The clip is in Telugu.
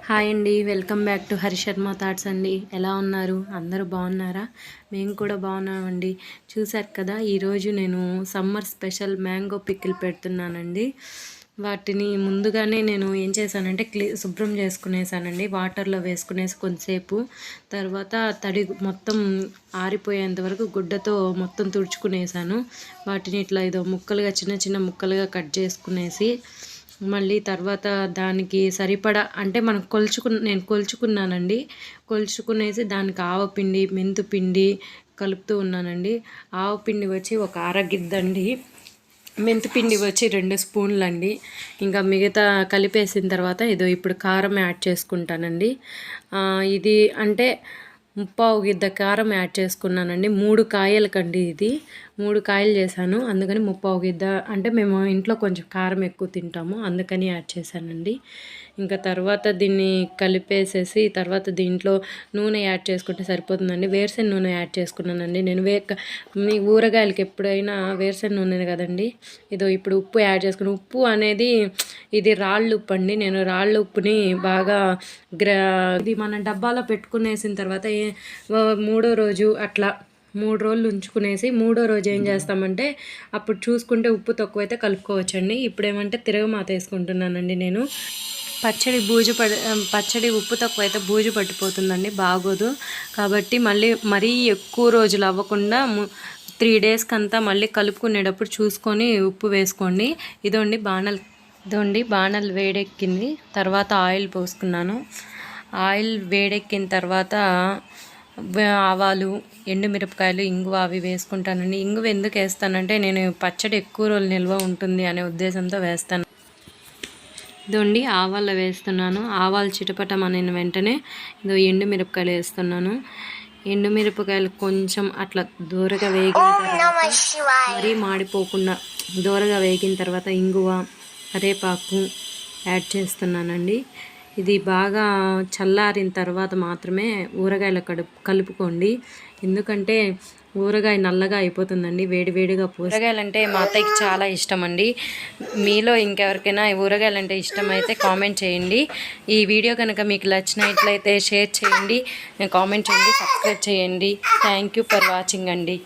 హాయ్ అండి, welcome back to Hari Sharma thoughts అండి. ఎలా ఉన్నారు? అందరూ బాగున్నారా? మేము కూడా బాగున్నామండి. చూసారు కదా, ఈరోజు నేను సమ్మర్ స్పెషల్ మ్యాంగో పికిల్ పెడుతున్నానండి. వాటిని ముందుగానే నేను ఏం చేశానంటే శుభ్రం చేసుకునేసానండి. వాటర్లో వేసుకునేసి కొంతసేపు తర్వాత తడి మొత్తం ఆరిపోయేంత వరకు గుడ్డతో మొత్తం తుడుచుకునేసాను. వాటిని ఇట్లా ఏదో ముక్కలుగా చిన్న చిన్న ముక్కలుగా కట్ చేసుకునేసి మళ్ళీ తర్వాత దానికి సరిపడా అంటే మనం నేను కొలుచుకున్నానండి. కొలుచుకునేసి దానికి ఆవపిండి, మెంతుపిండి కలుపుతూ ఉన్నానండి. ఆవపిండి వచ్చి ఒక అరగిద్దండి, మెంతిపిండి వచ్చి 2 స్పూన్లండి. ఇంకా మిగతా కలిపేసిన తర్వాత ఇప్పుడు కారం యాడ్ చేసుకుంటానండి. ఇది అంటే 3/4 గిద్ద కారం యాడ్ చేసుకున్నానండి. 3 కాయలకండి ఇది 3 కాయలు చేశాను, అందుకని 3/4 గిద్ద. అంటే మేము ఇంట్లో కొంచెం కారం ఎక్కువ తింటాము, అందుకని యాడ్ చేశానండి. ఇంకా తర్వాత దీన్ని కలిపేసేసి తర్వాత దీంట్లో నూనె యాడ్ చేసుకుంటే సరిపోతుందండి. వేరుశెనగ నూనె యాడ్ చేసుకున్నానండి నేను. మీ ఊరగాయలకి ఎప్పుడైనా వేరుశెనగ నూనె కదండి. ఇప్పుడు ఉప్పు యాడ్ చేసుకుని, ఉప్పు అనేది ఇది రాళ్ళు ఉప్పు అండి. నేను రాళ్ళు ఉప్పుని బాగా ఇది మన డబ్బాలో పెట్టుకునేసిన తర్వాత మూడో రోజు అట్లా 3 రోజులు ఉంచుకునేసి మూడో రోజు ఏం చేస్తామంటే అప్పుడు చూసుకుంటే ఉప్పు తక్కువైతే కలుపుకోవచ్చండి. ఇప్పుడేమంటే తిరగమాత వేసుకుంటున్నానండి నేను. పచ్చడి ఉప్పు తక్కువైతే బూజు పట్టిపోతుందండి, బాగోదు. కాబట్టి మరీ ఎక్కువ రోజులు అవ్వకుండా 3 డేస్కి అంతా మళ్ళీ కలుపుకునేటప్పుడు చూసుకొని ఉప్పు వేసుకోండి. ఇదోండి బాణలు వేడెక్కింది. తర్వాత ఆయిల్ పోసుకున్నాను. ఆయిల్ వేడెక్కిన తర్వాత ఆవాలు, ఎండుమిరపకాయలు, ఇంగువ అవి వేసుకుంటానండి. ఇంగువ ఎందుకు వేస్తానంటే నేను పచ్చడి ఎక్కువ రోజులు నిల్వ ఉంటుంది అనే ఉద్దేశంతో వేస్తాను. ఇదండి ఆవాలు వేస్తున్నాను. ఆవాలు చిటపటమనిన వెంటనే ఎండుమిరపకాయలు వేస్తున్నాను. ఎండుమిరపకాయలు కొంచెం అట్లా దూరగా వేగిన తర్వాత మరీ మాడిపోకుండా దూరగా వేగిన తర్వాత ఇంగువ, కరివేపాకు యాడ్ చేస్తున్నానండి. ఇది బాగా చల్లారిన తర్వాత మాత్రమే ఊరగాయలు కలుపుకోండి. ఎందుకంటే ఊరగాయ నల్లగా అయిపోతుందండి వేడివేడిగా ఊరగాయలు అంటే మా అత్తయ్యకి చాలా ఇష్టం అండి. మీలో ఇంకెవరికైనా ఊరగాయలు అంటే ఇష్టమైతే కామెంట్ చేయండి. ఈ వీడియో కనుక మీకు నచ్చినట్లయితే షేర్ చేయండి, కామెంట్ చేయండి, సబ్స్క్రైబ్ చేయండి. థ్యాంక్ యూ ఫర్ వాచింగ్ అండి.